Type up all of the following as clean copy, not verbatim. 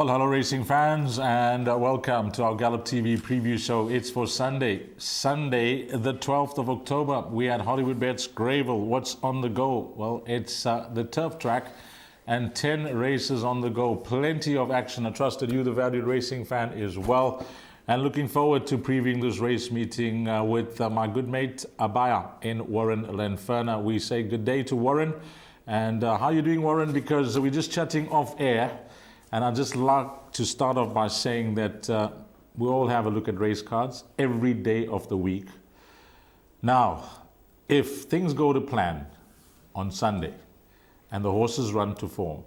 Well, hello racing fans, and welcome to our Gallop TV preview show. It's for Sunday, the 12th of October. We're at Hollywoodbets Greyville. What's on the go? Well, it's the turf track and 10 races on the go. Plenty of action. I trust that you, the valued racing fan, as well. And looking forward to previewing this race meeting with my good mate Abaya in Warren Lenferna. We say good day to Warren. And how are you doing, Warren? Because we're just chatting off air. And I'd just like to start off by saying that we all have a look at race cards every day of the week. Now, if things go to plan on Sunday and the horses run to form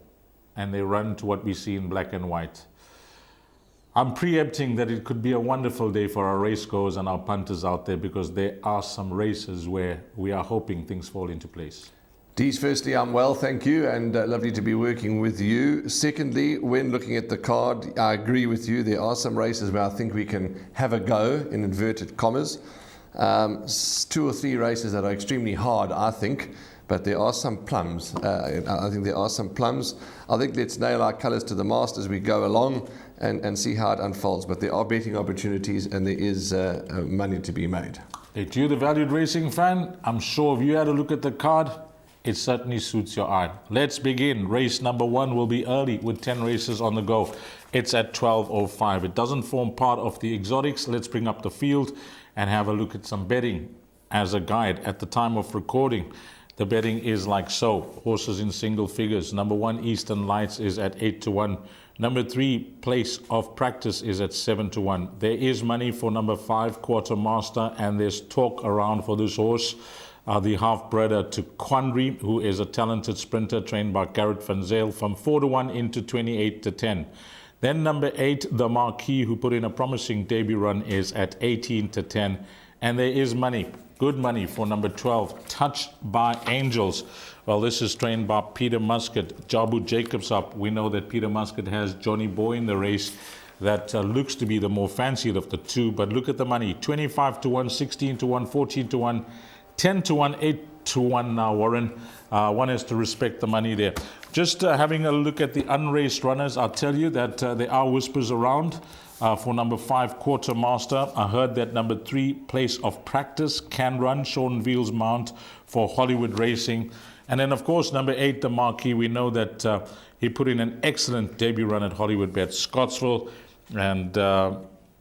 and they run to what we see in black and white, I'm preempting that it could be a wonderful day for our racegoers and our punters out there, because there are some races where we are hoping things fall into place. Dees, firstly, I'm well, thank you, and lovely to be working with you. Secondly, when looking at the card, I agree with you. There are some races where I think we can have a go, in inverted commas. 2 or 3 races that are extremely hard, I think, but there are some plums. I think there are some plums. I think let's nail our colours to the mast as we go along and see how it unfolds. But there are betting opportunities and there is money to be made. Hey, to you, the valued racing fan, I'm sure if you had a look at the card, it certainly suits your eye. Let's begin. Race number 1 will be early with 10 races on the go. It's at 12:05. It doesn't form part of the exotics. Let's bring up the field and have a look at some betting as a guide. At the time of recording, the betting is like so. Horses in single figures. Number 1, Eastern Lights, is at 8-1. Number 3, Place of Practice, is at 7-1. There is money for number 5, Quartermaster, and there's talk around for this horse. The half-brother to Quandary, who is a talented sprinter trained by Garrett van Zyl, from 4-1 into 28-10. Then number 8, the Marquis, who put in a promising debut run, is at 18-10. And there is money, good money, for number 12, Touched by Angels. Well, this is trained by Peter Muscat. Jabu Jacobs up. We know that Peter Muscat has Johnny Boy in the race. That looks to be the more fancied of the two. But look at the money, 25-1, 16-1, 14-1. 10-1, 8-1 now, Warren. One has to respect the money there. Just having a look at the unraced runners, I'll tell you that there are whispers around for number 5, Quartermaster. I heard that number 3, Place of Practice, can run Sean Veal's mount for Hollywood Racing. And then, of course, number 8, the Marquis. We know that he put in an excellent debut run at Hollywoodbets Scottsville. And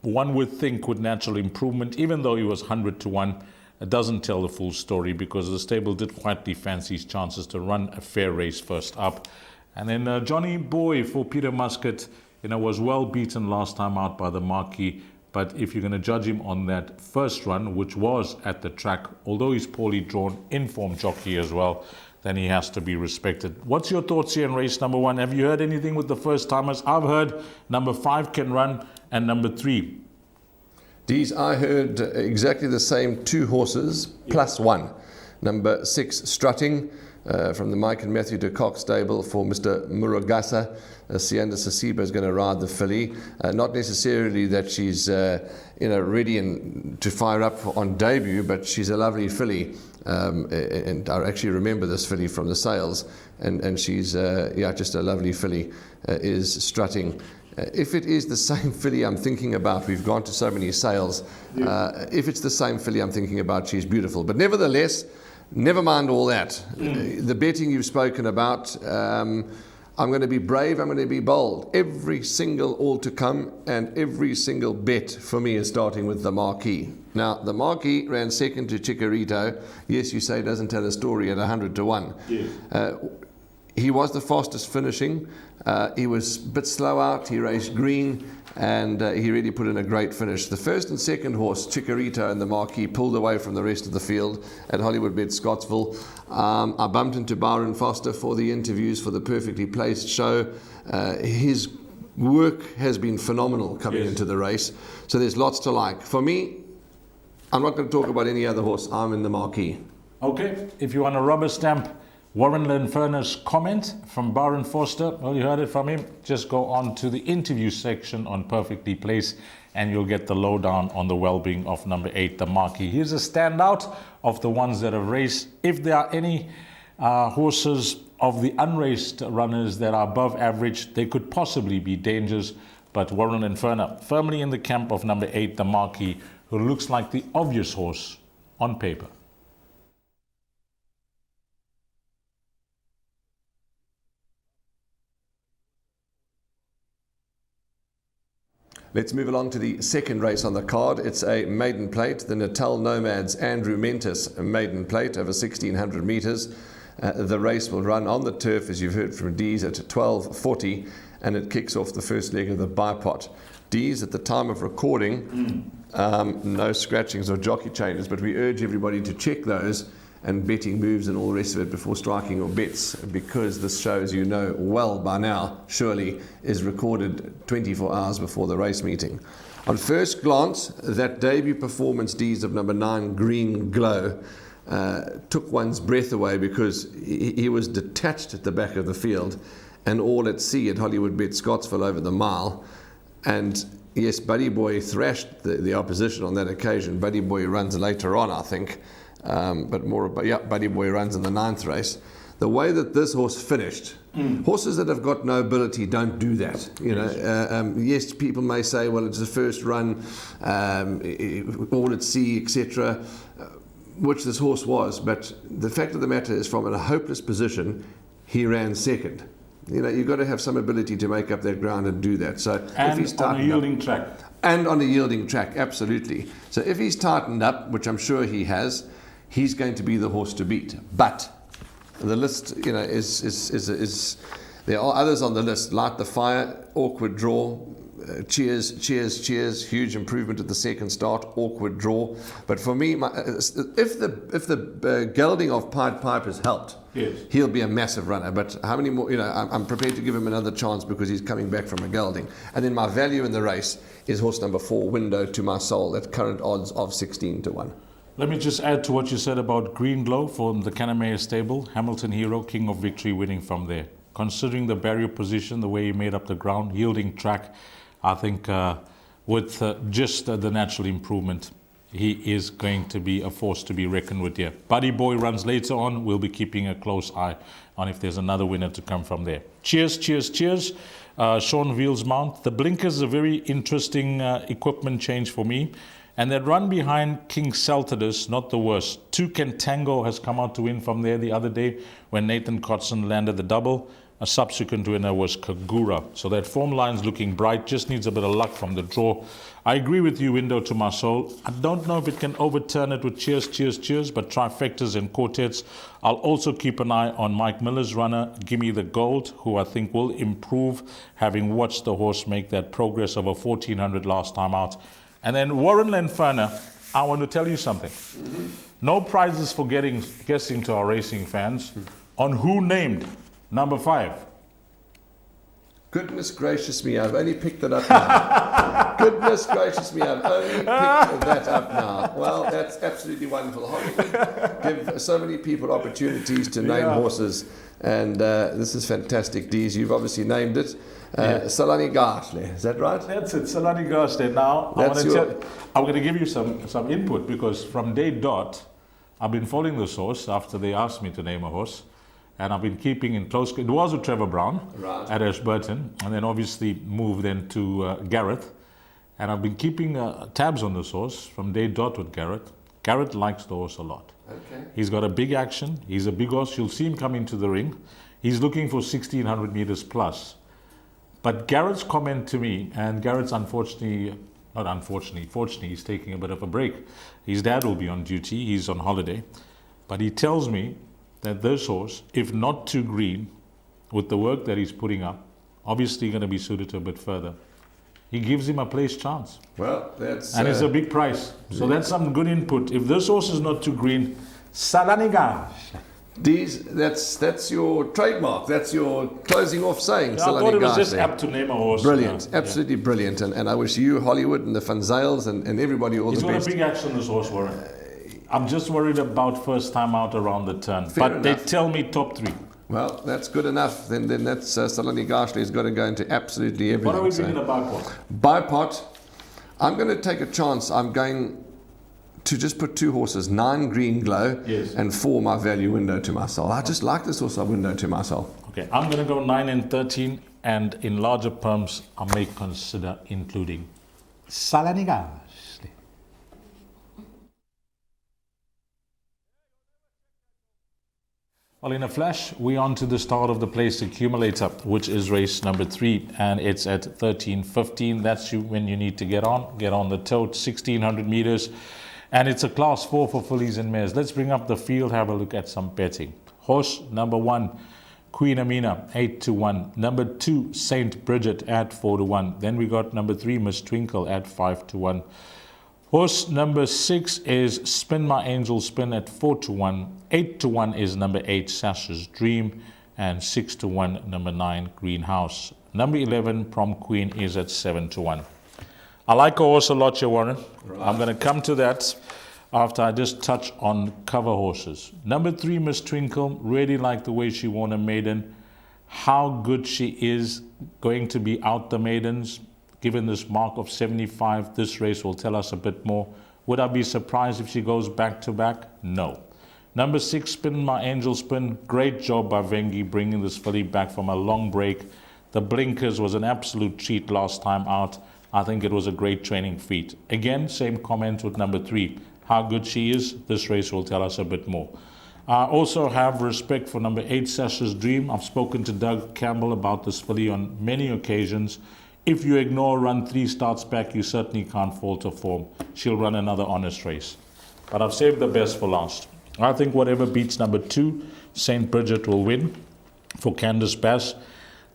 one would think with natural improvement, even though he was 100-1, it doesn't tell the full story, because the stable did quietly fancy his chances to run a fair race first up. And then Johnny Boy for Peter Muscat, was well beaten last time out by the Marquis. But if you're going to judge him on that first run, which was at the track, although he's poorly drawn, informed jockey as well, then he has to be respected. What's your thoughts here in race number 1? Have you heard anything with the first timers? I've heard number 5 can run and number 3. Dees, I heard exactly the same 2 horses plus 1. Number 6, Strutting, from the Mike and Matthew de Kock stable for Mr. Murugasa. Sianda Sasiba is going to ride the filly. Not necessarily that she's ready to fire up on debut, but she's a lovely filly. And I actually remember this filly from the sales, and she's just a lovely filly, is Strutting. If it is the same filly I'm thinking about, we've gone to so many sales. If it's the same filly I'm thinking about, she's beautiful. But nevertheless, never mind all that. The betting you've spoken about, I'm going to be brave, I'm going to be bold. Every single all to come and every single bet for me is starting with the Marquis. Now, the Marquis ran second to Chikorito. Yes, you say doesn't tell a story at 100-1. Yes. He was the fastest finishing. He was a bit slow out. He raced green, and he really put in a great finish. The first and second horse, Chikorito and the Marquis, pulled away from the rest of the field at Hollywoodbets Scottsville. I bumped into Byron Foster for the interviews for the Perfectly Placed show. His work has been phenomenal coming into the race. So there's lots to like. For me, I'm not going to talk about any other horse. I'm in the Marquis. Okay, if you want a rubber stamp Warren Lenferna's comment from Byron Foster, well, you heard it from him. Just go on to the interview section on Perfectly Placed and you'll get the lowdown on the well-being of number 8, the Marquis. Here's a standout of the ones that have raced. If there are any horses of the unraced runners that are above average, they could possibly be dangers, but Warren and Ferner firmly in the camp of number 8, the Marquis, who looks like the obvious horse on paper. Let's move along to the second race on the card. It's a maiden plate, the Natal Nomads Andrew Mentis maiden plate over 1,600 metres. The race will run on the turf, as you've heard from Dees, at 12:40, and it kicks off the first leg of the bipot. Dees, at the time of recording, no scratchings or jockey changes, but we urge everybody to check those and betting moves and all the rest of it before striking your bets, because this show, as you know well by now, surely, is recorded 24 hours before the race meeting. On first glance, that debut performance, Dees, of number 9, Green Glow, took one's breath away, because he was detached at the back of the field and all at sea at Hollywoodbets Scottsville over the mile. And yes, Buddy Boy thrashed the opposition on that occasion. Buddy Boy runs later on, I think. Buddy Boy runs in the 9th race. The way that this horse finished, horses that have got no ability don't do that. You know, yes, people may say, well, it's the first run, all at sea, etc., which this horse was. But the fact of the matter is, from a hopeless position, he ran second. You know, you've got to have some ability to make up that ground and do that. So and if he's on a yielding track. And on a yielding track, absolutely. So if he's tightened up, which I'm sure he has, he's going to be the horse to beat. But the list, you know, is there are others on the list. Light the Fire, awkward draw. Cheers, huge improvement at the second start, awkward draw. But for me, if the gelding of Pied Piper's helped, yes, he'll be a massive runner. But how many more? You know, I'm prepared to give him another chance because he's coming back from a gelding. And then my value in the race is horse number 4, Window to My Soul, at current odds of 16-1. Let me just add to what you said about Green Glow from the Canamea stable. Hamilton Hero, King of Victory, winning from there. Considering the barrier position, the way he made up the ground, yielding track, I think with just the natural improvement, he is going to be a force to be reckoned with here. Buddy Boy runs later on. We'll be keeping a close eye on if there's another winner to come from there. Cheers. Sean Veal's mount. The blinkers is a very interesting equipment change for me. And that run behind King Celtidus, not the worst. Toucan Tango has come out to win from there the other day when Nathan Cotson landed the double. A subsequent winner was Kagura. So that form line's looking bright, just needs a bit of luck from the draw. I agree with you, Window to My Soul. I don't know if it can overturn it with cheers, but trifectas and quartets. I'll also keep an eye on Mike Miller's runner, Gimme the Gold, who I think will improve, having watched the horse make that progress over 1,400 last time out. And then Warren Lenferner, I want to tell you something. No prizes for guessing to our racing fans on who named number 5. Goodness gracious me, I've only picked it up now. Goodness gracious me, I've only picked that up now. Well, that's absolutely wonderful. Hollywood give so many people opportunities to name horses, and this is fantastic. Dees, you've obviously named it. Salani Gashle, is that right? That's it, Salani Gashle. Now, I'm going to give you some input, because from day dot, I've been following this horse after they asked me to name a horse. And I've been keeping in close. It was with Trevor Brown at Ashburton, and then obviously moved then to Gareth. And I've been keeping tabs on this horse from day dot with Gareth. Gareth likes the horse a lot. Okay. He's got a big action. He's a big horse. You'll see him come into the ring. He's looking for 1,600 meters plus. But Gareth's comment to me, and Gareth's fortunately, he's taking a bit of a break. His dad will be on duty. He's on holiday. But he tells me that this horse, if not too green, with the work that he's putting up, obviously going to be suited to a bit further. He gives him a place chance. Well, that's... And it's a big price. So that's some good input. If this horse is not too green, Salaniga. Dees, that's your trademark. That's your closing off saying. Yeah, I thought it was just apt to name a horse. Brilliant, absolutely brilliant. And I wish you, Hollywood, and the Van Zales, and everybody all the best. He's got a big action, this horse, Warren. I'm just worried about first time out around the turn. But they tell me top 3. Well, that's good enough. Then that's Salani Gashle has got to go into absolutely everything. What are we doing in the bipot? Bipot, I'm going to take a chance. I'm going to just put 2 horses, 9 Green Glow, Yes. and 4 my value window to myself. I just like this horse window to myself. Okay, I'm going to go 9 and 13, and in larger perms, I may consider including Salanigas. Well, in a flash, we're on to the start of the place accumulator, which is race number 3, and it's at 13:15. That's when you need to get on the tote, 1600 meters, and it's a class 4 for fillies and mares. Let's bring up the field, have a look at some betting. Horse number 1, Queen Amina, 8-1. Number 2, Saint Bridget at 4-1. Then we got number 3, Miss Twinkle at 5-1. Horse number 6 is Spin My Angel Spin at 4-1. 8-1 is number 8, Sasha's Dream. And 6-1, number 9, Greenhouse. Number 11, Prom Queen, is at 7-1. I like a horse a lot here, Warren. Right. I'm going to come to that after I just touch on cover horses. Number 3, Miss Twinkle. Really like the way she won a maiden. How good she is going to be out the maidens. Given this mark of 75, this race will tell us a bit more. Would I be surprised if she goes back to back? No. Number 6, Spin My Angel Spin. Great job by Vengi bringing this filly back from a long break. The blinkers was an absolute cheat last time out. I think it was a great training feat. Again, same comment with number 3. How good she is, this race will tell us a bit more. I also have respect for number 8, Sasha's Dream. I've spoken to Doug Campbell about this filly on many occasions. If you ignore run 3 starts back, you certainly can't falter form. She'll run another honest race. But I've saved the best for last. I think whatever beats number 2, St. Bridget, will win for Candice Bass.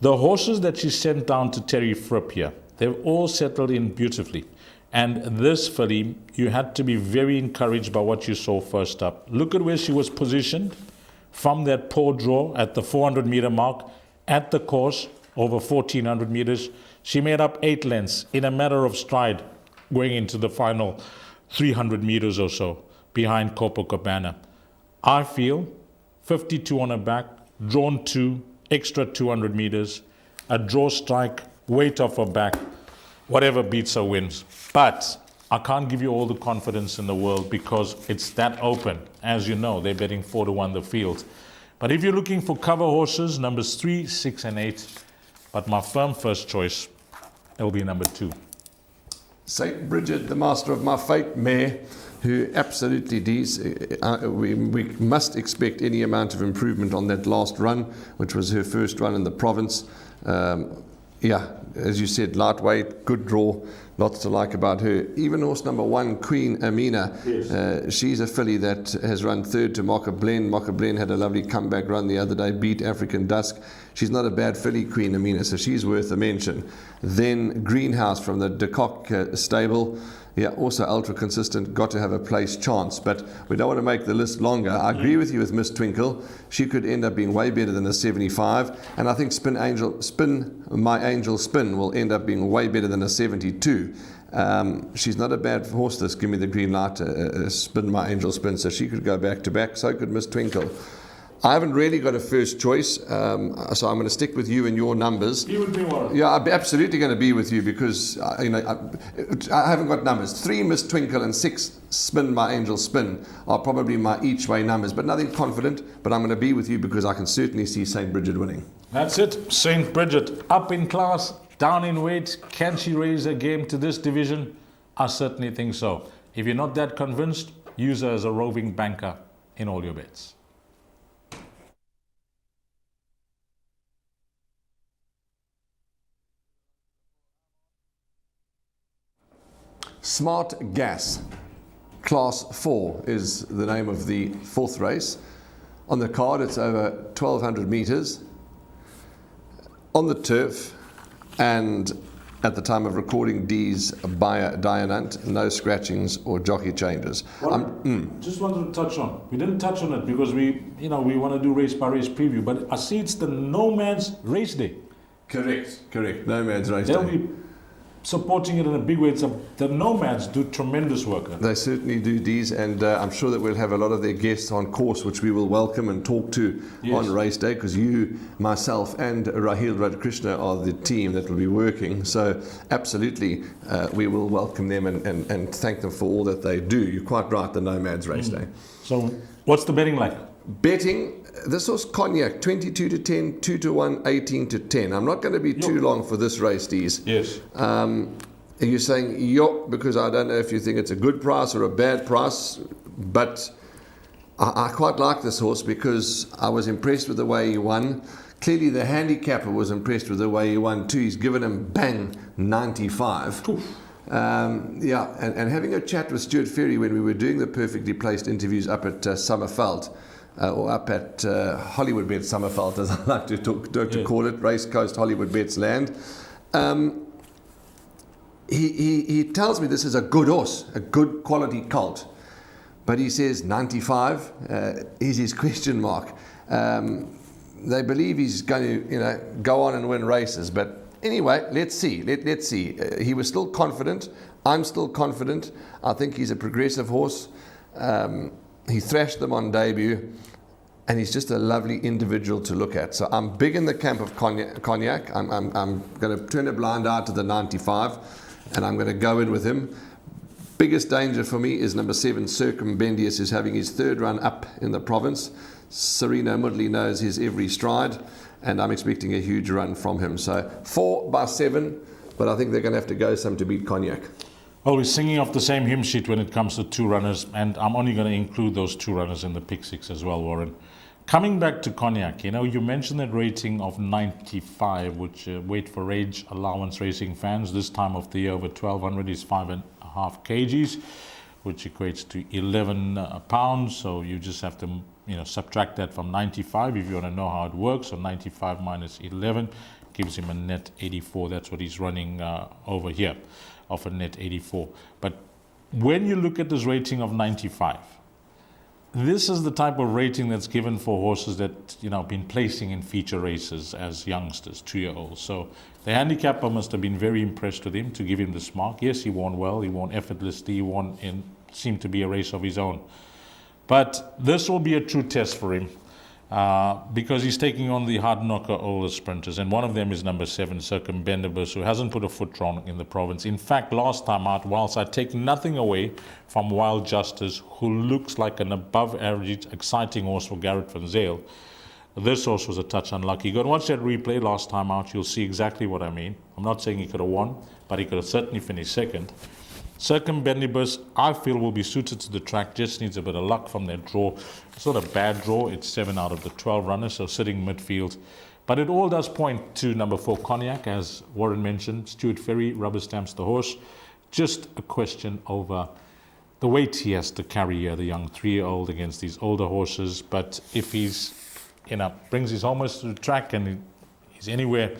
The horses that she sent down to Terry Fripp here, they've all settled in beautifully. And this filly, you had to be very encouraged by what you saw first up. Look at where she was positioned from that poor draw at the 400-meter mark at the course over 1,400 meters. She made up 8 lengths in a matter of stride going into the final 300 meters or so behind Copacabana. I feel 52 on her back, drawn 2, extra 200 meters, a draw strike, weight off her back, whatever beats her wins. But I can't give you all the confidence in the world because it's that open. As you know, they're betting 4-1 the field. But if you're looking for cover horses, numbers 3, 6, and 8, but my firm first choice, it will be number 2. St. Bridget, the master of my fate mare, who absolutely we must expect any amount of improvement on that last run, which was her first run in the province. Yeah, as you said, lightweight, good draw, lots to like about her. Even horse number 1, Queen Amina, yes. She's a filly that has run 3rd to Mocha Blen. Mocha Blen had a lovely comeback run the other day, beat African Dusk. She's not a bad filly, Queen Amina, so she's worth a mention. Then Greenhouse from the De Kock stable. Yeah, also ultra consistent, got to have a place chance, but we don't want to make the list longer. I agree with you with Miss Twinkle. She could end up being way better than a 75, and I think Spin My Angel Spin will end up being way better than a 72. She's not a bad horse, this Give Me the Green Light, Spin My Angel Spin, so she could go back to back. So could Miss Twinkle. I haven't really got a first choice, so I'm going to stick with you and your numbers. You would be one. Yeah, I'm absolutely going to be with you because I haven't got numbers. 3 Miss Twinkle and 6 Spin My Angel Spin are probably my each way numbers, but nothing confident. But I'm going to be with you because I can certainly see St. Bridget winning. That's it. St. Bridget, up in class, down in weight. Can she raise her game to this division? I certainly think so. If you're not that convinced, use her as a roving banker in all your bets. Smart Gas, Class 4 is the name of the 4th race. On the card, it's over 1,200 meters on the turf, and at the time of recording, D's Bayer Dianant, no scratchings or jockey changes. Just wanted to touch on. We didn't touch on it because we want to do race by race preview, but I see it's the Nomad's race day. Correct. Nomad's race day. There'll be supporting it in a big way. The Nomads do tremendous work. They certainly do, Dees, and I'm sure that we'll have a lot of their guests on course, which we will welcome and talk to on race day, because you, myself, and Rahil Radhakrishna are the team that will be working. So absolutely, we will welcome them and thank them for all that they do. You're quite right, the Nomads race day. So what's the betting like? Betting, this was Cognac, 22 to 10, 2 to 1, 18 to 10. I'm not going to be too long for this race, Dees. Yes. You're saying, yup, because I don't know if you think it's a good price or a bad price, but I quite like this horse because I was impressed with the way he won. Clearly, the handicapper was impressed with the way he won too. He's given him bang 95. And having a chat with Stuart Ferry when we were doing the perfectly placed interviews up at Summerveld, or up at Hollywoodbets Summerveld, as I like to call it, Race Coast Hollywoodbets land. He tells me this is a good horse, a good quality colt, but he says 95 is his question mark. They believe he's going to, go on and win races, but anyway, let's see. Let's see. He was still confident. I'm still confident. I think he's a progressive horse. He thrashed them on debut, and he's just a lovely individual to look at. So I'm big in the camp of Cognac. I'm going to turn a blind eye to the 95, and I'm going to go in with him. Biggest danger for me is number 7, Circumbendius, who's having his third run up in the province. Sereno Mudley knows his every stride, and I'm expecting a huge run from him. So 4 by 7, but I think they're going to have to go some to beat Cognac. Well, we're singing off the same hymn sheet when it comes to 2 runners, and I'm only going to include those 2 runners in the pick 6 as well, Warren. Coming back to Cognac, you mentioned that rating of 95, which weight for age allowance racing fans this time of the year over 1200 is 5.5 kgs, which equates to 11 pounds. So you just have to subtract that from 95 if you want to know how it works. So 95 minus 11 gives him a net 84. That's what he's running over here, of a net 84. But when you look at this rating of 95, this is the type of rating that's given for horses that been placing in feature races as youngsters, 2-year-olds. So the handicapper must have been very impressed with him to give him this mark. Yes, he won well, he won effortlessly, he won in seemed to be a race of his own. But this will be a true test for him because he's taking on the hard knocker older sprinters, and one of them is number 7, Circumbendibus, who hasn't put a foot wrong in the province. In fact, last time out, whilst I take nothing away from Wild Justice, who looks like an above average exciting horse for Garrett van Zyl, this horse was a touch unlucky. Go and watch that replay last time out, you'll see exactly what I mean. I'm not saying he could have won, but he could have certainly finished second. Circumbendibus, I feel, will be suited to the track, just needs a bit of luck from that draw. It's not a bad draw, it's 7 out of the 12 runners, so sitting midfield. But it all does point to number 4, Cognac, as Warren mentioned. Stuart Ferry rubber stamps the horse. Just a question over the weight he has to carry here, the young 3-year-old against these older horses. But if he's, brings his homers to the track and he's anywhere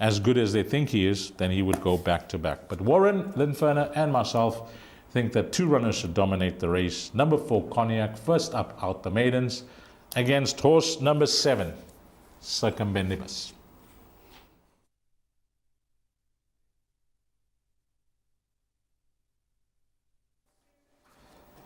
as good as they think he is, then he would go back to back. But Warren, Linferner, and myself think that 2 runners should dominate the race. Number 4, Cognac, first up out the maidens, against horse number 7, Circumbendibus.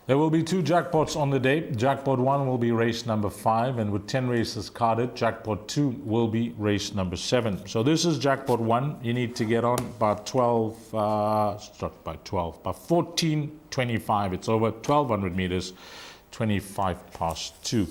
There will be 2 jackpots on the day. Jackpot 1 will be race number 5, and with 10 races carded, jackpot 2 will be race number 7. So this is jackpot 1. You need to get on by 14:25. It's over 1,200 meters, 25 past 2.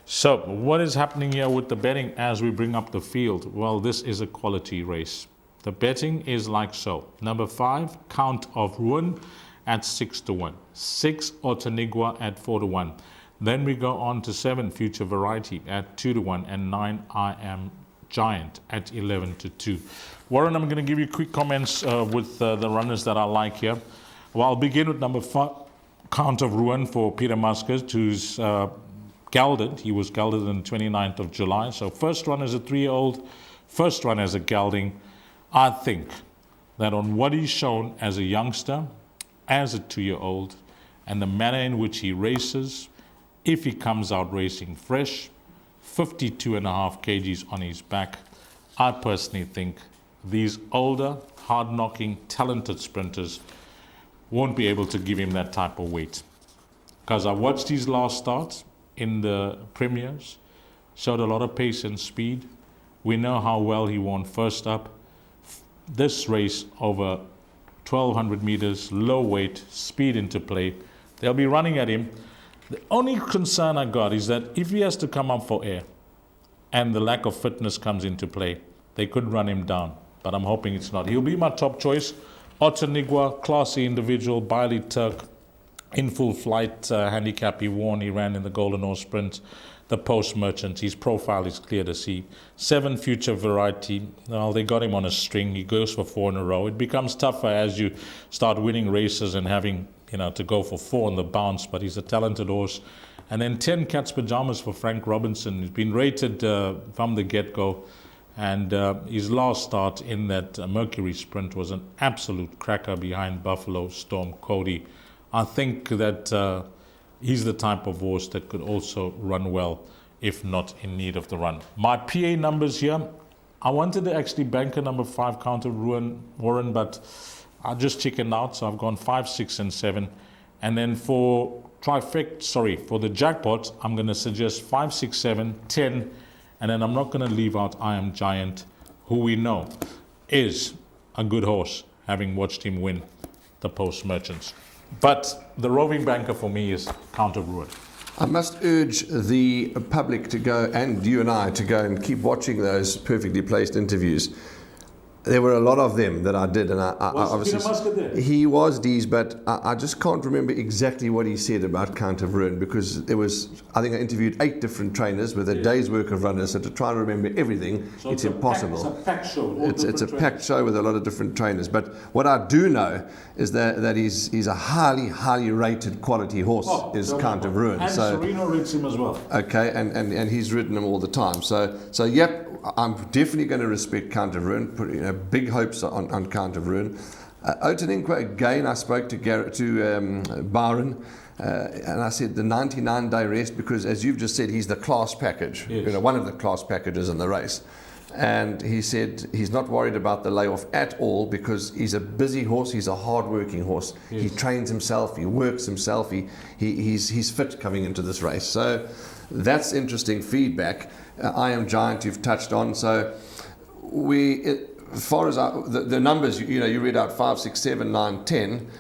So what is happening here with the betting as we bring up the field? Well, this is a quality race. The betting is like so. Number 5, Count of Ruin, at 6 to 1, 6 Otanigua at 4 to 1. Then we go on to 7 Future Variety at 2 to 1, and 9 I Am Giant at 11 to 2. Warren, I'm going to give you quick comments with the runners that I like here. Well, I'll begin with number 5, Count of Ruin for Peter Muskers, who's gelded. He was gelded on the 29th of July. So first run as a 3-year-old, first run as a gelding. I think that on what he's shown as a youngster, as a 2-year-old, and the manner in which he races, if he comes out racing fresh, 52.5 kgs on his back, I personally think these older, hard-knocking, talented sprinters won't be able to give him that type of weight. Because I watched his last starts in the premiers, showed a lot of pace and speed. We know how well he won first up. This race over 1,200 meters, low weight, speed into play. They'll be running at him. The only concern I got is that if he has to come up for air and the lack of fitness comes into play, they could run him down. But I'm hoping it's not. He'll be my top choice. Otanigwa, classy individual, Bailey Turk, in full flight handicap he won. He ran in the Golden Horse Sprint. The Post Merchant, his profile is clear to see. 7 Future Variety, well, they got him on a string. He goes for 4 in a row. It becomes tougher as you start winning races and having, to go for 4 on the bounce, but he's a talented horse. And then 10 Cat's Pajamas for Frank Robinson. He's been rated from the get-go, and his last start in that Mercury Sprint was an absolute cracker behind Buffalo Storm Cody. I think that he's the type of horse that could also run well, if not in need of the run. My PA numbers here, I wanted to actually bank a number 5 Count of Warren, but I just chickened out, so I've gone 5, 6, and 7. And then for the jackpot, I'm going to suggest 5, 6, 7, 10, and then I'm not going to leave out I Am Giant, who we know is a good horse, having watched him win the Post Merchants. But the roving banker for me is Count of Ruin. I must urge the public to go, and you and I, to go and keep watching those perfectly placed interviews. There were a lot of them that I did, and I obviously Peter Muscat there? He was Dees, but I just can't remember exactly what he said about Count of Ruin, because I think I interviewed 8 different trainers with a day's work of runners, so to try and remember everything, so it's impossible. It's a packed show. It's a packed show with a lot of different trainers. But what I do know is that he's a highly rated quality horse. Is Count of Ruin. And Sereno rates him as well. Okay, and he's ridden him all the time. So yep. I'm definitely going to respect Count of Ruin, put big hopes on Count of Ruin. Otaninkwa, again, I spoke to Byron, and I said the 99-day rest, because as you've just said, he's the class package, yes. One of the class packages in the race. And he said he's not worried about the layoff at all, because he's a busy horse, he's a hard-working horse. Yes. He trains himself, he works himself, he's fit coming into this race. So that's interesting feedback. I Am Giant you've touched on. So as far as the numbers, you read out 5, 6, 7, 9, 10.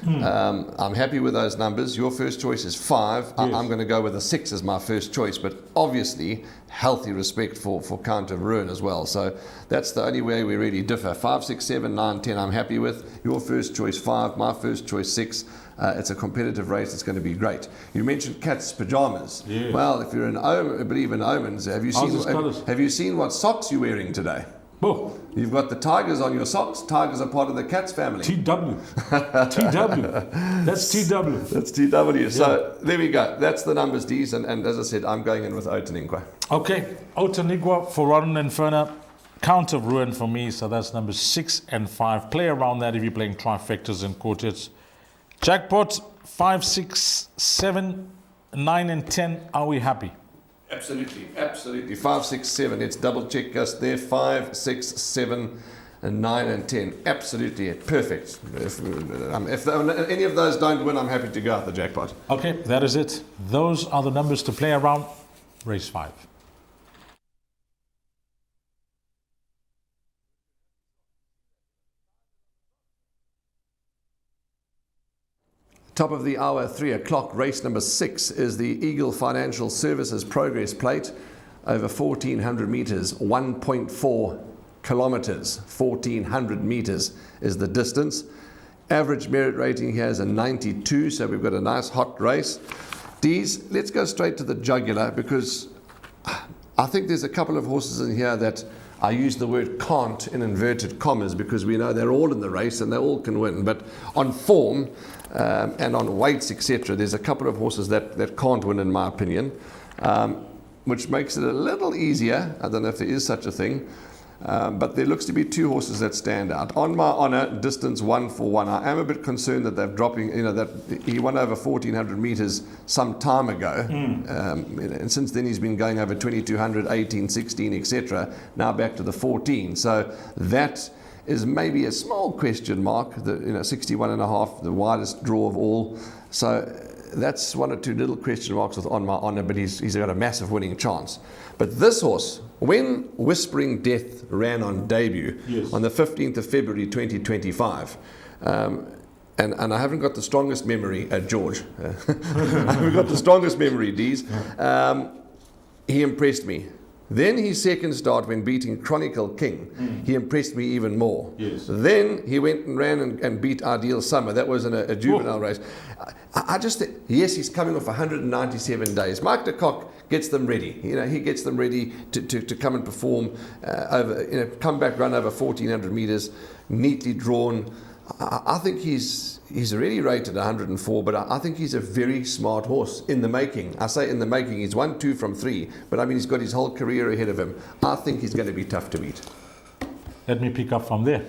I'm happy with those numbers. Your first choice is 5. Yes. I'm going to go with a 6 as my first choice, but obviously healthy respect for Count of Ruin as well. So that's the only way we really differ. 5, 6, 7, 9, 10 I'm happy with. Your first choice 5, my first choice 6. It's a competitive race. It's going to be great. You mentioned Cat's Pajamas. Yeah. Well, if you're believe in omens, have you seen what socks you're wearing today? Oh. You've got the tigers on your socks. Tigers are part of the Cats family. TW. That's TW. That's TW. Yeah. So there we go. That's the numbers, Dees. And as I said, I'm going in with Otaninkwa. Okay. Otaninkwa for Ron and Ferner. Count of Ruin for me. So that's numbers 6 and 5. Play around that if you're playing trifectas and quartets. Jackpot 5, 6, 7, 9, and 10. Are we happy? Absolutely. 5, 6, 7. Let's double check us there. 5, 6, 7, and 9, and 10. Absolutely perfect. If any of those don't win, I'm happy to go out the jackpot. Okay, that is it. Those are the numbers to play around. Race 5. Top of the hour, 3 o'clock, race number 6 is the Eagle Financial Services Progress Plate, over 1,400 meters, 1.4 kilometers. 1,400 meters is the distance. Average merit rating here is a 92, so we've got a nice hot race. Dees, let's go straight to the jugular, because I think there's a couple of horses in here that I use the word can't in inverted commas, because we know they're all in the race and they all can win. But on form and on weights, etc., there's a couple of horses that can't win, in my opinion, which makes it a little easier. I don't know if there is such a thing. But there looks to be 2 horses that stand out. On my honour, distance 1 for 1. I am a bit concerned that they're dropping, that he won over 1,400 metres some time ago. And since then he's been going over 2,200, 18, 16, etc. Now back to the 14. So that is maybe a small question mark. 61.5, the widest draw of all. So that's one or two little question marks with On My Honor, but he's got a massive winning chance. But this horse, when Whispering Death ran on debut on the 15th of February 2025, and I haven't got the strongest memory, George. I haven't got the strongest memory, Dees. He impressed me. Then his second start, when beating Chronicle King, he impressed me even more. Then he went and ran and beat Ideal Summer. That was in a juvenile race. I just think, yes, he's coming off 197 days. Mike de Kock gets them ready. He gets them ready to come and perform come back, run over 1,400 meters, neatly drawn. I think he's already rated 104, but I think he's a very smart horse in the making. I say in the making, he's 1, 2 from 3, but I mean, he's got his whole career ahead of him. I think he's going to be tough to beat. Let me pick up from there.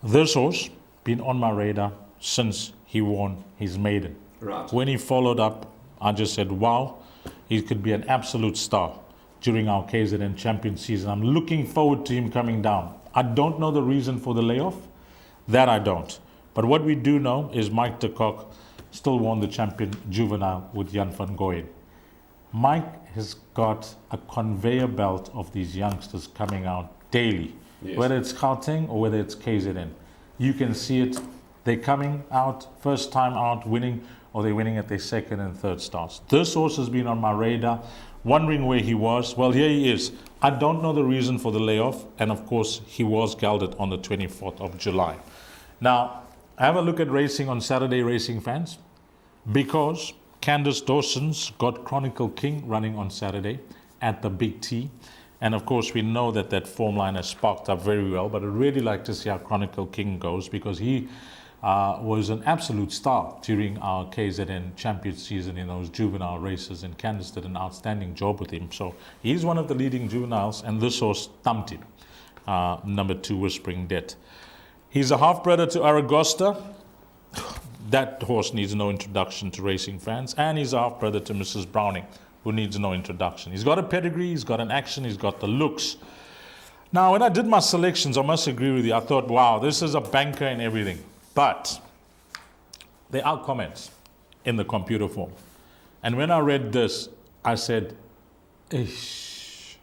This horse been on my radar since he won his maiden. Right. When he followed up, I just said, wow, he could be an absolute star during our KZN champion season. I'm looking forward to him coming down. I don't know the reason for the layoff. That I don't. But what we do know is Mike de Kock still won the champion juvenile with Jan van Gooyen. Mike has got a conveyor belt of these youngsters coming out daily, whether it's Gauteng or whether it's KZN. You can see it. They're coming out, first time out winning, or they're winning at their second and third starts. This horse has been on my radar, wondering where he was. Well, here he is. I don't know the reason for the layoff, and of course, he was gelded on the 24th of July. Now, have a look at racing on Saturday, racing fans, because Candace Dawson's got Chronicle King running on Saturday at the Big T. And of course, we know that form line has sparked up very well, but I'd really like to see how Chronicle King goes, because he was an absolute star during our KZN champion season in those juvenile races, and Candace did an outstanding job with him. So he's one of the leading juveniles, and this horse thumped him. Number 2, Whispering Death. He's a half-brother to Aragosta. That horse needs no introduction to racing fans. And he's a half-brother to Mrs. Browning, who needs no introduction. He's got a pedigree, he's got an action, he's got the looks. Now, when I did my selections, I must agree with you, I thought, wow, this is a banker and everything. But there are comments in the computer form. And when I read this, I said, Ish.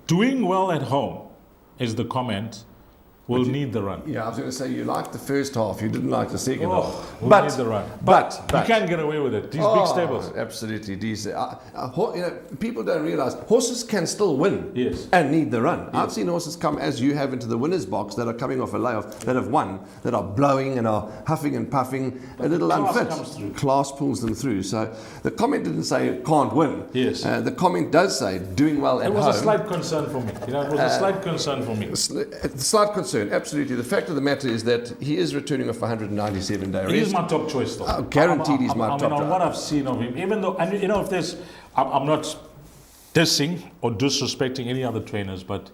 Doing well at home is the comment. We'll need the run. Yeah, I was going to say, you liked the first half, you didn't like the second half. We'll need the run. But you can't get away with it. These big stables. Absolutely. These, people don't realize horses can still win and need the run. I've seen horses come, as you have, into the winner's box that are coming off a layoff, that have won, that are blowing and are huffing and puffing, a little unfit. Class pulls them through. So the comment didn't say can't win. Yes. The comment does say doing well at home. It was a slight concern for me. It was a slight concern for me. Slight concern. Absolutely. The fact of the matter is that he is returning off 197 days. He's my top choice, though. Guaranteed he's my top choice. On what I've seen of him, even though, and if there's, I'm not dissing or disrespecting any other trainers, but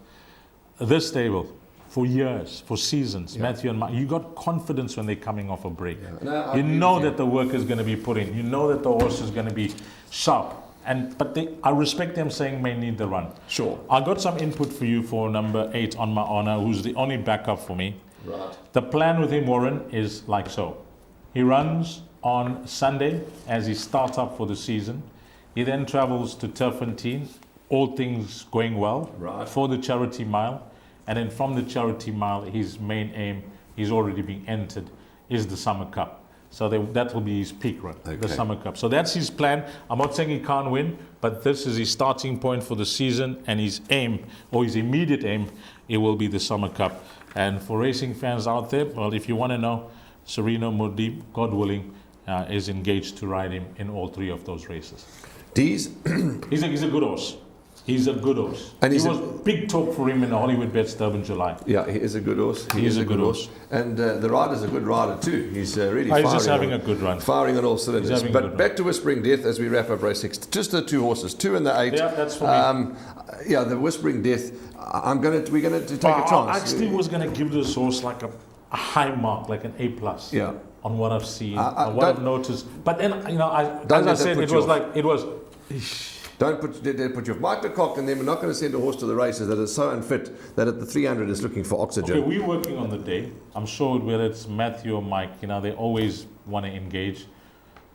this stable, for years, for seasons, Matthew and Mike, you got confidence when they're coming off a break. No, you know that the work is going to be put in. You know that the horse is going to be sharp. But I respect them saying may need the run. Sure. I got some input for you for number 8 On My Honor, who's the only backup for me. Right. The plan with him, Warren, is like so. He runs on Sunday as he starts up for the season. He then travels to Turffontein, all things going well, for the charity mile. And then from the charity mile, his main aim, he's already been entered, is the Summer Cup. So that will be his peak run, the Summer Cup. So that's his plan. I'm not saying he can't win, but this is his starting point for the season, and his aim, or his immediate aim, it will be the Summer Cup. And for racing fans out there, well, if you want to know, Sereno Murdi, God willing, is engaged to ride him in all 3 of those races. He's a good horse. He's a good horse. And he was big talk for him in the Hollywoodbets Durbanville July. Yeah, he is a good horse. He is a good horse. And the rider's a good rider too. He's really he's just having a good run. Firing on all cylinders. But back to Whispering Death as we wrap up race 6. Just the 2 horses, 2 and the 8. Yeah, that's for me. Yeah, the Whispering Death, we're going to take a chance. I actually was going to give this horse like a high mark, like an A+. Yeah. On what I've seen, on what I've noticed. But then, as I said, it was. Don't put you off. Mike de Kock and them are not going to send a horse to the races that is so unfit that at the 300 is looking for oxygen. Okay, we're working on the day. I'm sure whether it's Matthew or Mike, they always want to engage.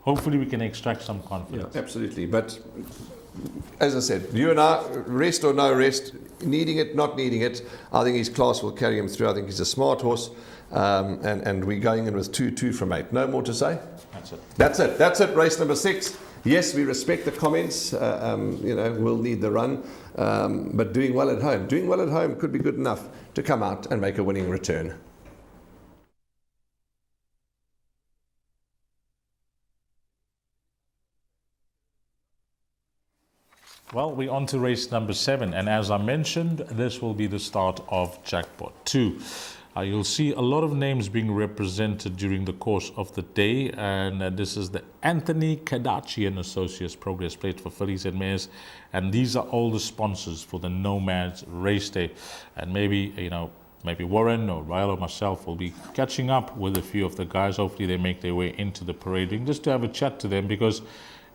Hopefully we can extract some confidence. Yeah, absolutely. But as I said, you and I, rest or no rest, needing it, not needing it, I think his class will carry him through. I think he's a smart horse, and we're going in with 2 from 8. No more to say? That's it. Race number 6. Yes, we respect the comments. We'll need the run, but doing well at home could be good enough to come out and make a winning return. Well, we're on to race number 7, and as I mentioned, this will be the start of Jackpot 2. You'll see a lot of names being represented during the course of the day, and this is the Anthony Kadachi and Associates Progress Plate for fillies and mares, and these are all the sponsors for the Nomads race day. And maybe Warren or Ryle or myself will be catching up with a few of the guys. Hopefully they make their way into the parade ring just to have a chat to them, because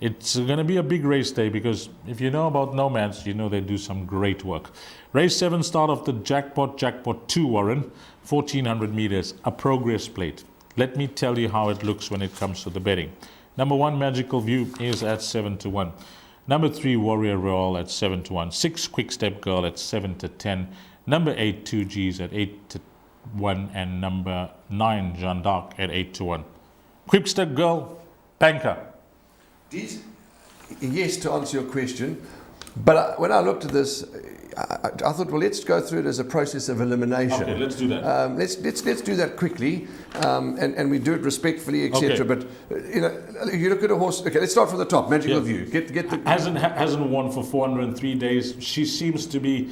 it's going to be a big race day, because if you know about Nomads, you know they do some great work. Race 7, start of the Jackpot 2, Warren, 1400 meters, a progress plate. Let me tell you how it looks when it comes to the betting. Number 1, Magical View, is at 7-1. Number 3, Warrior Royal at 7-1. 6, Quick Step Girl at 7-10. Number 8, 2Gs at 8-1. And number 9, Jeanne d'Arc at 8-1. Quick Step Girl, banker. Yes, to answer your question, but when I looked at this, I thought, well, let's go through it as a process of elimination. Okay, let's do that. Let's do that quickly, and we do it respectfully, etc. Okay. But you look at a horse. Okay, let's start from the top. Magical View. Get the hasn't won for 403 days. She seems to be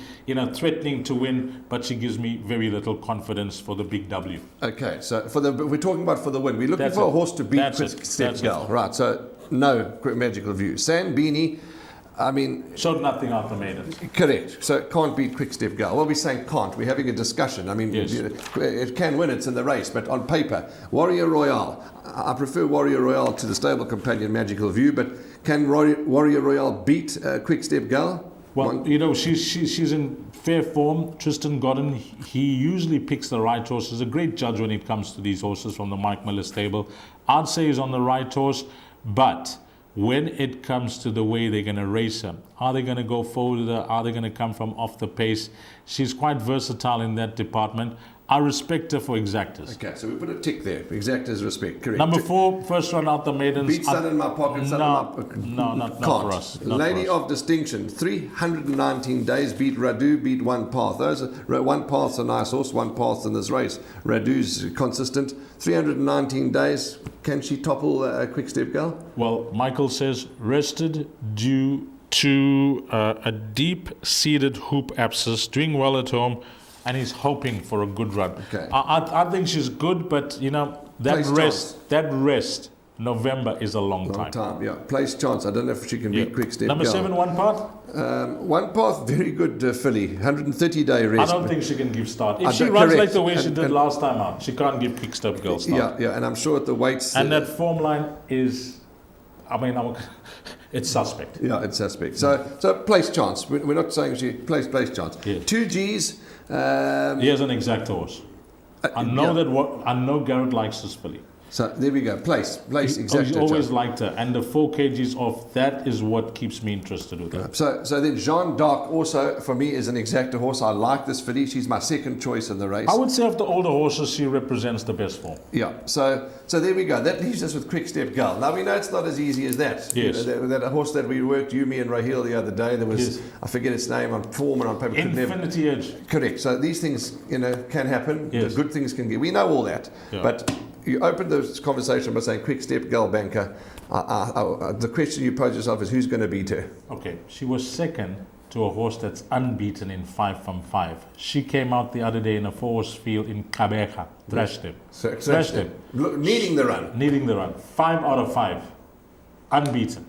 threatening to win, but she gives me very little confidence for the big W. Okay, so we're talking about for the win. We're looking for a horse to beat Quick Step Girl, right? So no Magical View. Sambini, showed nothing out the maiden. Correct. So it can't beat Quick Step Girl. Well, we're saying can't. We're having a discussion. Yes. It can win. It's in the race. But on paper, Warrior Royale. I prefer Warrior Royale to the stable companion Magical View. But can Warrior Royale beat Quick Step Girl? Well, she's in fair form. Tristan Godden, he usually picks the right horse. He's a great judge when it comes to these horses from the Mike Miller stable. I'd say he's on the right horse, but when it comes to the way they're going to race her, are they going to go forward? Are they going to come from off the pace? She's quite versatile in that department. I respect her for exactors. Okay, so we put a tick there. Exactors respect. Correct. Number 4, first run out the maidens. Beat Sun in My Pocket. Not for us. Lady of Distinction, 319 days. Beat Radu. Beat One Path. One Path's a nice horse. One Path's in this race. Radu's consistent. 319 days. Can she topple Quick Step Girl? Well, Michael says rested due to a deep-seated hoop abscess. Doing well at home. And he's hoping for a good run. Okay. I think she's good, but that rest, November is a long time. Yeah. Place chance. I don't know if she can beat Quick Step Girl. Number 7, One Path. One Path, very good filly. 130-day rest. I don't think she can give start. If she runs like the way she did last time out, she can't give Quick Step Girl start. Yeah, and I'm sure at the weights. And that form line is, it's suspect. Yeah, it's suspect. So place chance. We're not saying she place chance. Yeah. 2Gs. He has an exact horse. I know Garrett likes this filly. So there we go. Place exact. He's always liked her, and the 4 kgs off. That is what keeps me interested with her. So then Jeanne d'Arc also for me is an exacta horse. I like this filly. She's my second choice in the race. I would say of the older horses, she represents the best form. Yeah. So there we go. That leaves us with Quick Step Girl. Now we know it's not as easy as that. Yes. That horse that we worked, you, me, and Raheel the other day. There was I forget its name on form and on paper. Infinity Edge. Correct. So these things can happen. Yes. The good things can get. We know all that. Yeah. But you opened this conversation by saying Quick Step Girl banker. The question you pose yourself is who's going to beat her? Okay, she was second to a horse that's unbeaten in 5 from 5. She came out the other day in a 4-horse field in Kabeja, thrashed him. Thrashed him. Needing the run. 5 out of 5. Unbeaten.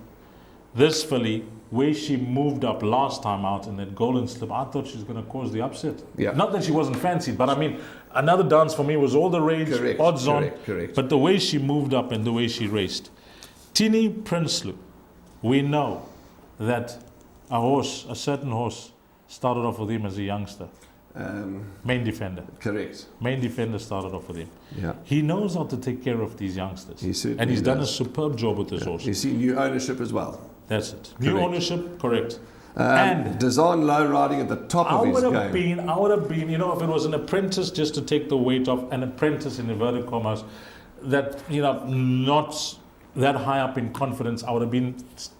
This filly, where she moved up last time out in that golden slip, I thought she was going to cause the upset. Yeah. Not that she wasn't fancied, but another dance for me was all the rage, odds on. Correct. But the way she moved up and the way she raced. Tini Prinsloo, we know that a certain horse, started off with him as a youngster. Main defender. Correct. Main defender started off with him. Yeah. He knows how to take care of these youngsters. He certainly and he's done a does. superb job with this horse. You see new ownership as well. That's it. New Correct. ownership, correct. And Dazan low riding at the top of his game. I would have been, if it was an apprentice, just to take the weight off, an apprentice in inverted commas, that, not that high up in confidence, I would have been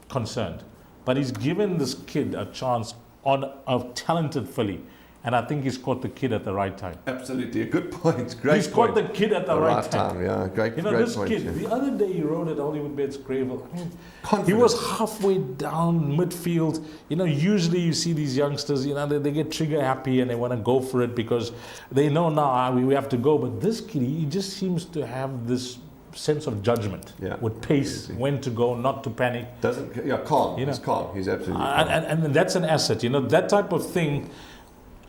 concerned. But he's given this kid a chance on a talented filly. And I think he's caught the kid at the right time. Absolutely, a good point. Great He's point. caught the kid at the right time. Yeah, great This point. kid, Yeah. the other day he rode at Hollywoodbets Greyville. I mean, Confident. he was halfway down midfield. Usually you see these youngsters, they get trigger happy and they want to go for it because they know now we have to go. But this kid, he just seems to have this sense of judgment with pace, when to go, not to panic. Calm. He's calm. He's absolutely calm. And that's an asset. That type of thing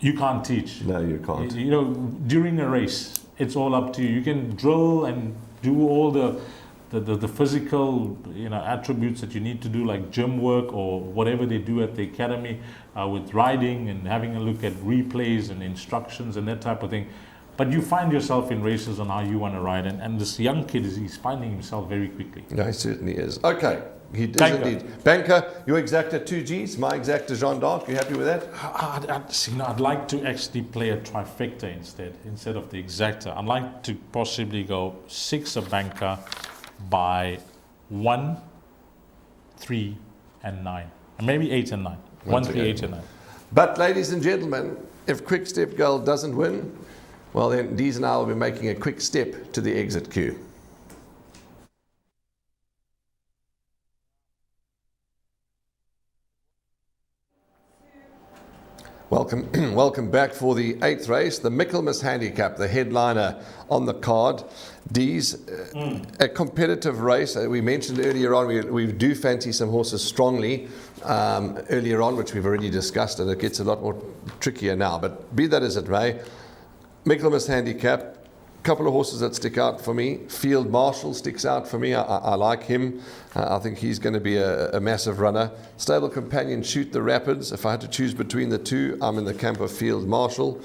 you can't teach. No, you can't. During a race, it's all up to you. You can drill and do all the physical, attributes that you need to do, like gym work or whatever they do at the academy with riding and having a look at replays and instructions and that type of thing. But you find yourself in races on how you want to ride, and this young kid he's finding himself very quickly. No, he certainly is. Okay, he is Banker. indeed. Banker, your exacta 2Gs, my exacta Jean d'Arc. You happy with that? I'd like to actually play a trifecta instead of the exacta. I'd like to possibly go 6 a banker by 1, 3, and 9, and maybe 8 and 9. 1, 3, 8, and 9. But ladies and gentlemen, if Quick Step Girl doesn't win, well then Dees and I will be making a quick step to the exit queue. Welcome back for the 8th race, the Michaelmas Handicap, the headliner on the card. Dees, a competitive race. We mentioned earlier on, we do fancy some horses strongly earlier on, which we've already discussed, and it gets a lot more trickier now. But be that as it may, Michaelmas Handicap, a couple of horses that stick out for me. Field Marshal sticks out for me. I like him. I think he's going to be a massive runner. Stable Companion, Shoot the Rapids. If I had to choose between the two, I'm in the camp of Field Marshal.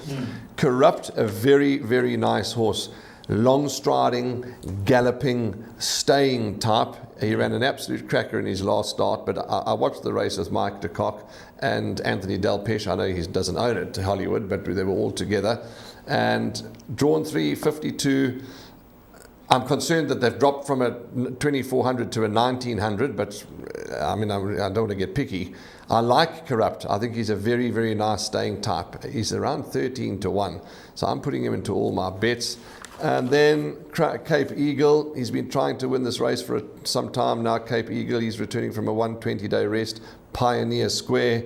Corrupt, a very, very nice horse. Long striding, galloping, staying type. He ran an absolute cracker in his last start, but I watched the race with Mike de Kock and Anthony Delpeche. I know he doesn't own it to Hollywood, but they were all together. And drawn 352. I'm concerned that they've dropped from a 2400 to a 1900, but I don't want to get picky. I like Corrupt. I think he's a very, very nice staying type. He's around 13 to 1, so I'm putting him into all my bets. And then Cape Eagle, he's been trying to win this race for some time now. Cape Eagle, he's returning from a 120-day rest. Pioneer Square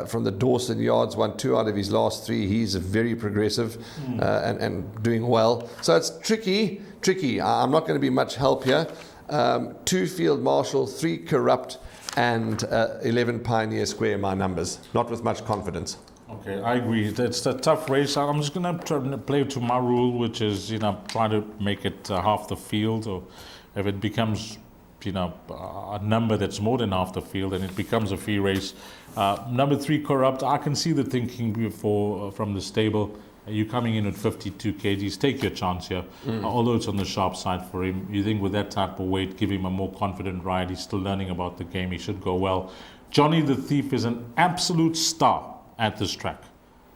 from the Dawson Yards, won 2 out of his last 3. He's very progressive and doing well. So it's tricky. I'm not going to be much help here. 2 Field Marshal, 3 Corrupt, and 11 Pioneer Square, my numbers. Not with much confidence. Okay, I agree. It's a tough race. I'm just going to try to play to my rule, which is, try to make it half the field, or if it becomes, a number that's more than half the field, and it becomes a free race. Number 3, Corrupt. I can see the thinking before from the stable. You're coming in at 52 kgs. Take your chance here. Although it's on the sharp side for him, you think with that type of weight, give him a more confident ride. He's still learning about the game. He should go well. Johnny the Thief is an absolute star at this track.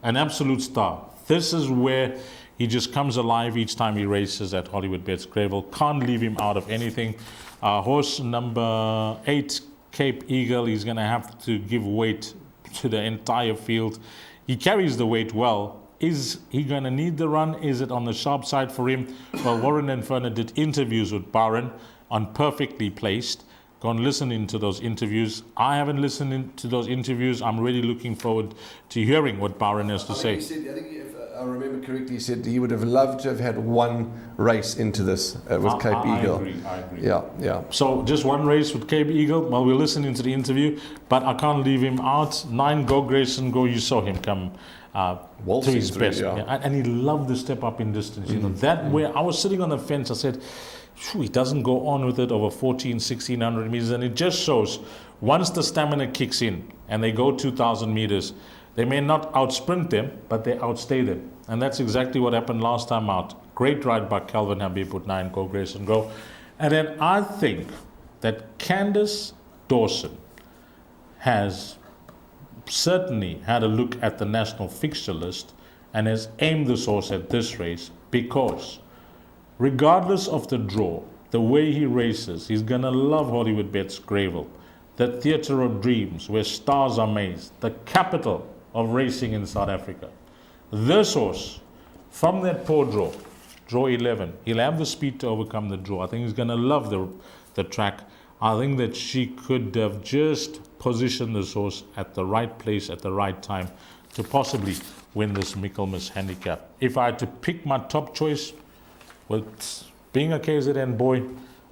An absolute star. This is where he just comes alive each time he races at Hollywoodbets Greyville. Can't leave him out of anything. Horse number 8, Cape Eagle, he's going to have to give weight to the entire field. He carries the weight well. Is he going to need the run? Is it on the sharp side for him? Well, Warren and Ferner did interviews with Byron on Perfectly Placed. Go and listen into those interviews. I haven't listened into those interviews. I'm really looking forward to hearing what Byron has to say. I think if I remember correctly, he said he would have loved to have had 1 race into this with Cape Eagle. I agree. Yeah. So just 1 race with Cape Eagle. Well, we'll listen into the interview, but I can't leave him out. 9, Go Grayson Go. You saw him come to his best. Yeah. And he loved the step up in distance. That where I was sitting on the fence, I said, he doesn't go on with it over 1600 meters. And it just shows once the stamina kicks in and they go 2,000 meters, they may not outsprint them, but they outstay them. And that's exactly what happened last time out. Great ride by Calvin Habib-Putnam, Go Grayson Go. And then I think that Candace Dawson has certainly had a look at the national fixture list and has aimed this horse at this race, because regardless of the draw, the way he races, he's going to love Hollywoodbets Greyville, the Theatre of Dreams, where stars are made, the capital of racing in South Africa. This horse, from that poor draw 11, he'll have the speed to overcome the draw. I think he's going to love the track. I think that she could have just positioned this horse at the right place at the right time to possibly win this Michaelmas handicap. If I had to pick my top choice, with being a KZN boy,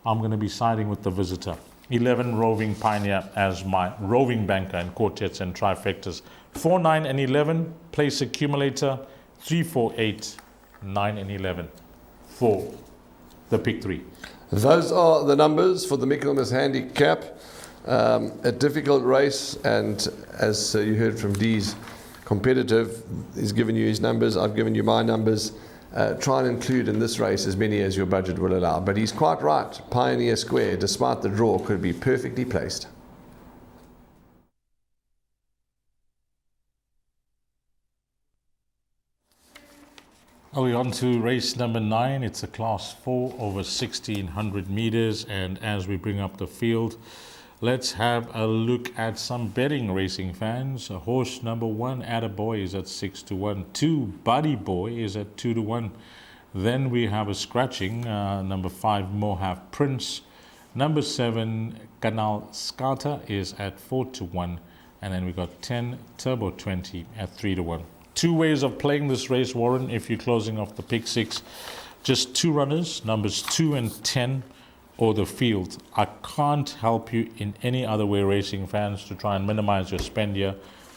I'm going to be siding with the visitor. 11, Roving Pioneer, as my roving banker in quartets and trifectas. 4, 9, and 11, place accumulator. 3, 4, 8, 9, and 11 for the pick 3. Those are the numbers for the Michaelmas handicap. A difficult race, and as you heard from Dee's competitive, he's given you his numbers, I've given you my numbers. Try and include in this race as many as your budget will allow. But he's quite right. Pioneer Square, despite the draw, could be perfectly placed. Are we on to race number 9? It's a class 4 over 1600 meters. And as we bring up the field, let's have a look at some betting, racing fans. Horse number 1, Attaboy, is at 6 to 1. 2, Buddy Boy, is at 2 to 1. Then we have a scratching. Number 5, Mohave Prince. Number 7, Canal Scarter, is at 4 to 1. And then we got 10, Turbo 20, at 3 to 1. 2 ways of playing this race, Warren, if you're closing off the pick 6. Just 2 runners, numbers 2 and 10, or the field. I can't help you in any other way, racing fans, to try and minimize your spend here.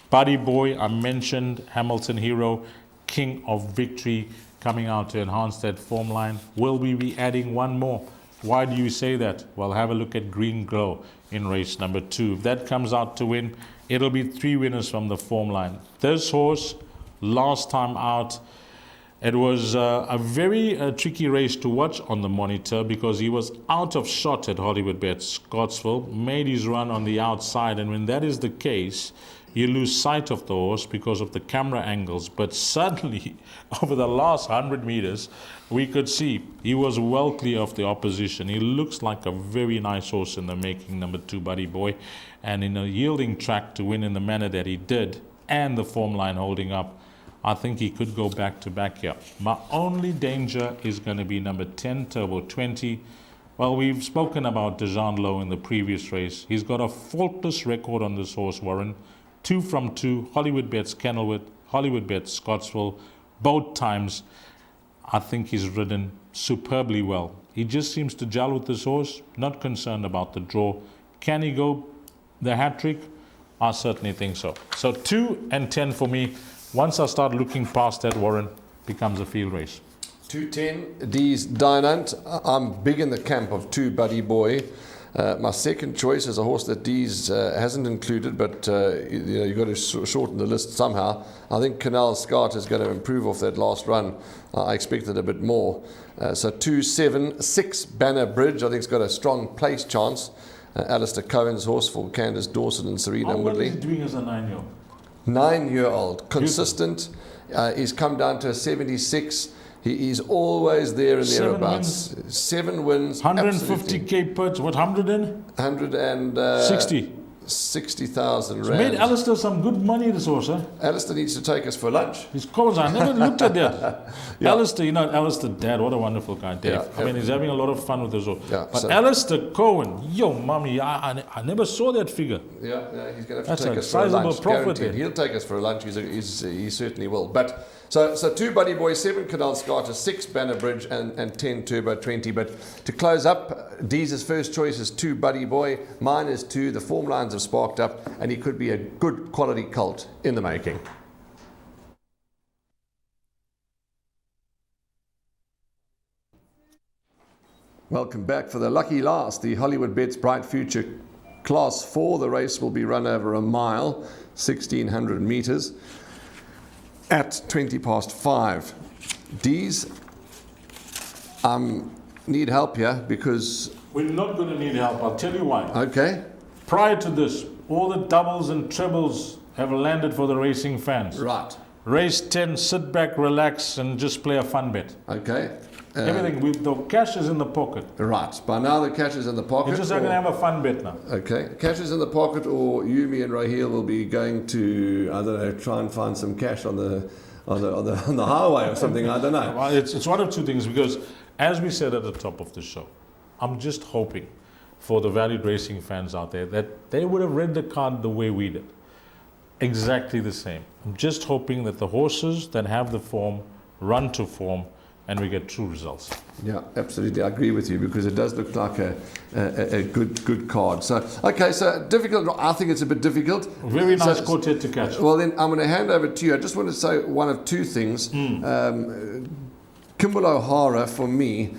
Buddy Boy, I mentioned Hamilton Hero, King of Victory, coming out to enhance that form line. Will we be adding one more? Why do you say that? Well, have a look at Green Glow in race number 2. If that comes out to win, it'll be 3 winners from the form line. This horse, last time out, it was a very tricky race to watch on the monitor, because he was out of shot at Hollywoodbets Scottsville, made his run on the outside, and when that is the case, you lose sight of the horse because of the camera angles. But suddenly, over the last 100 meters, we could see he was well clear of the opposition. He looks like a very nice horse in the making, number 2, Buddy Boy, and in a yielding track to win in the manner that he did, and the form line holding up, I think he could go back to back here. My only danger is going to be number 10, Turbo 20. Well, we've spoken about Dejan Lowe in the previous race. He's got a faultless record on this horse, Warren. 2 from 2, Hollywoodbets Kenilworth, Hollywoodbets Scottsville, both times. I think he's ridden superbly well. He just seems to gel with this horse, not concerned about the draw. Can he go the hat-trick? I certainly think so. So 2 and 10 for me. Once I start looking past that, Warren, becomes a field race. 210, D's Dynant. I'm big in the camp of 2, Buddy Boy. My second choice is a horse that D's hasn't included, but you've got to shorten the list somehow. I think Canal Scott is going to improve off that last run. I expected a bit more. So 2, 7, 6, Banner Bridge. I think it's got a strong place chance. Alistair Cohen's horse for Candace Dawson and Serena Woodley. What is he doing as a 9-year-old? 9-year-old, consistent. He's come down to a 76. He's always there in thereabouts. 7 wins. 150k perch. What, 100 in? 160. 60,000 rand. Made Alistair some good money, this horse, huh? Alistair needs to take us for lunch. His calls, I never looked at that. Yeah. Alistair, Alistair, Dad, what a wonderful guy, Dave. Yeah, I mean, he's having a lot of fun with this horse. Yeah, but so Alistair Cohen, yo, mommy, I never saw that figure. Yeah, he's going to have That's to take a us for a lunch. sizable profit Guaranteed. then. He'll take us for a lunch. He certainly will. But so 2 Buddy Boy, 7 Canal Scarter, 6 Banner Bridge, and 10 Turbo 20. But to close up, Deez's first choice is 2 Buddy Boy. Mine is 2. The form lines have sparked up, and he could be a good quality colt in the making. Welcome back for the lucky last, the Hollywoodbets Bright Future Class 4. The race will be run over a mile, 1,600 meters, at 5:20. D's, need help here because... We're not going to need help. I'll tell you why. Okay. Prior to this, all the doubles and trebles have landed for the racing fans. Right. Race 10, sit back, relax, and just play a fun bet. Okay. Everything, the cash is in the pocket. Right. By now the cash is in the pocket. You're just going to have a fun bet now. Okay. Cash is in the pocket, or you, me, and Raheel will be going to, I don't know, try and find some cash on the highway or something. I don't know. Well, it's one of two things, because as we said at the top of the show, I'm just hoping for the valued racing fans out there that they would have read the card the way we did. Exactly the same. I'm just hoping that the horses that have the form run to form and we get true results. Yeah, absolutely. I agree with you, because it does look like a good card. So, okay, so difficult. I think it's a bit difficult. Very nice quartet to catch. Well, then I'm going to hand over to you. I just want to say one of two things. Kimball O'Hara, for me...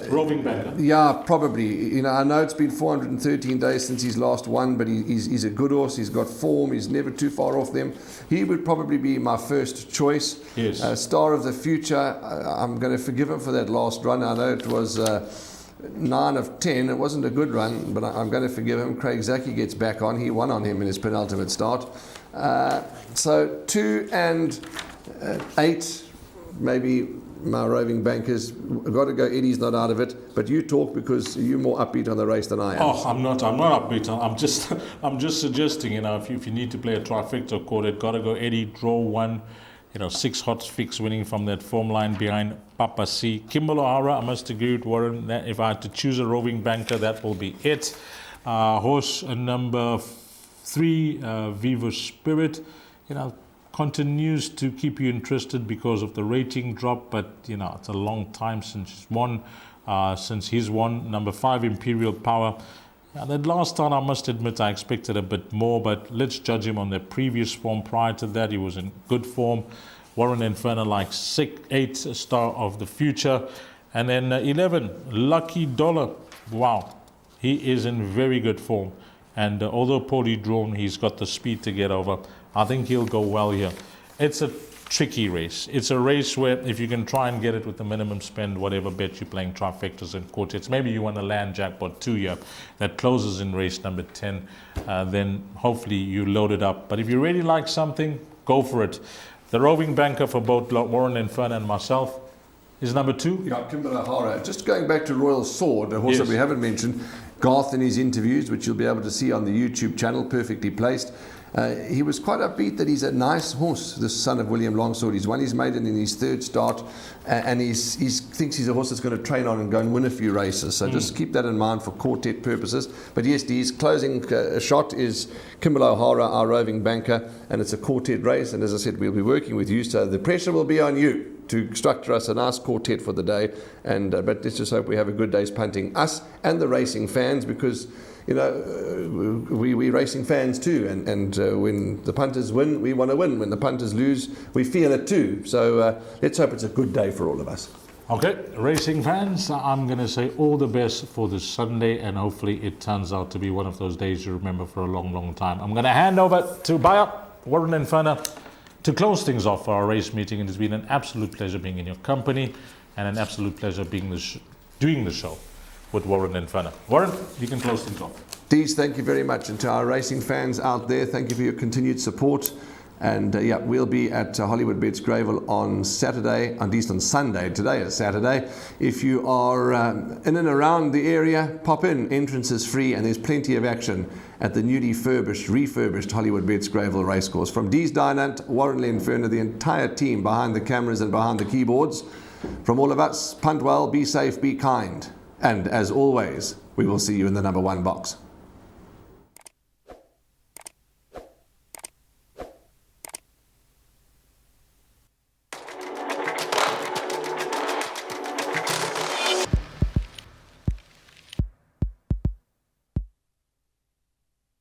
roving banker. Yeah, probably. You know, I know it's been 413 days since he's last won, but he's a good horse. He's got form. He's never too far off them. He would probably be my first choice. Yes. Star of the future. I'm going to forgive him for that last run. I know it was 9 of 10. It wasn't a good run, but I'm going to forgive him. Craig Zaki gets back on. He won on him in his penultimate start. So 2 and 8, maybe. My roving bankers, I've got to go. Eddie's not out of it, but you talk because you're more upbeat on the race than I am. Oh, I'm not upbeat. I'm just suggesting, if you need to play a trifecta quartet, got to go Eddie, draw 1, 6 hot fix winning from that form line behind Papa C. Kimball O'Hara, I must agree with Warren that if I had to choose a roving banker, that will be it. Horse number 3, Viva Spirit, continues to keep you interested because of the rating drop, but it's a long time since he's won. Number 5, Imperial Power. That last time, I must admit, I expected a bit more, but let's judge him on the previous form. Prior to that, he was in good form. Warren Inferno, like 8 Star of the Future. And then 11, Lucky Dollar. Wow, he is in very good form. And although poorly drawn, he's got the speed to get over. I think he'll go well here. It's a tricky race. It's a race where if you can try and get it with the minimum spend, whatever bet you're playing, trifectas and quartets, maybe you want a land jackpot 2 here that closes in race number 10, then hopefully you load it up. But if you really like something, go for it. The roving banker for both Warren Inferno and myself is number 2. Yeah, Kimball O'Hara. Just going back to Royal Sword, a horse that we haven't mentioned, Garth in his interviews, which you'll be able to see on the YouTube channel, perfectly placed. He was quite upbeat that he's a nice horse, this son of William Longsword. He's won his maiden in his 3rd start, and he thinks he's a horse that's going to train on and go and win a few races. So just keep that in mind for quartet purposes. But yes, his closing shot is Kimball O'Hara, our roving banker, and it's a quartet race. And as I said, we'll be working with you, so the pressure will be on you to structure us a nice quartet for the day. And but let's just hope we have a good day's punting, us and the racing fans, because we racing fans too, and when the punters win, we want to win. When the punters lose, we feel it too. So let's hope it's a good day for all of us. Okay, racing fans, I'm going to say all the best for this Sunday, and hopefully it turns out to be one of those days you remember for a long, long time. I'm going to hand over to Bayer, Warren Inferno, to close things off for our race meeting. It has been an absolute pleasure being in your company, and an absolute pleasure being doing the show with Warren Inferno. Warren, you can close things off. Dees, thank you very much. And to our racing fans out there, thank you for your continued support. And we'll be at Hollywoodbets Greyville on Saturday, at least on Sunday. Today is Saturday. If you are in and around the area, pop in. Entrance is free, and there's plenty of action at the newly refurbished Hollywoodbets Greyville Racecourse. From Dees Dynant, Warren Inferno, the entire team behind the cameras and behind the keyboards. From all of us, punt well, be safe, be kind. And as always, we will see you in the number 1 box.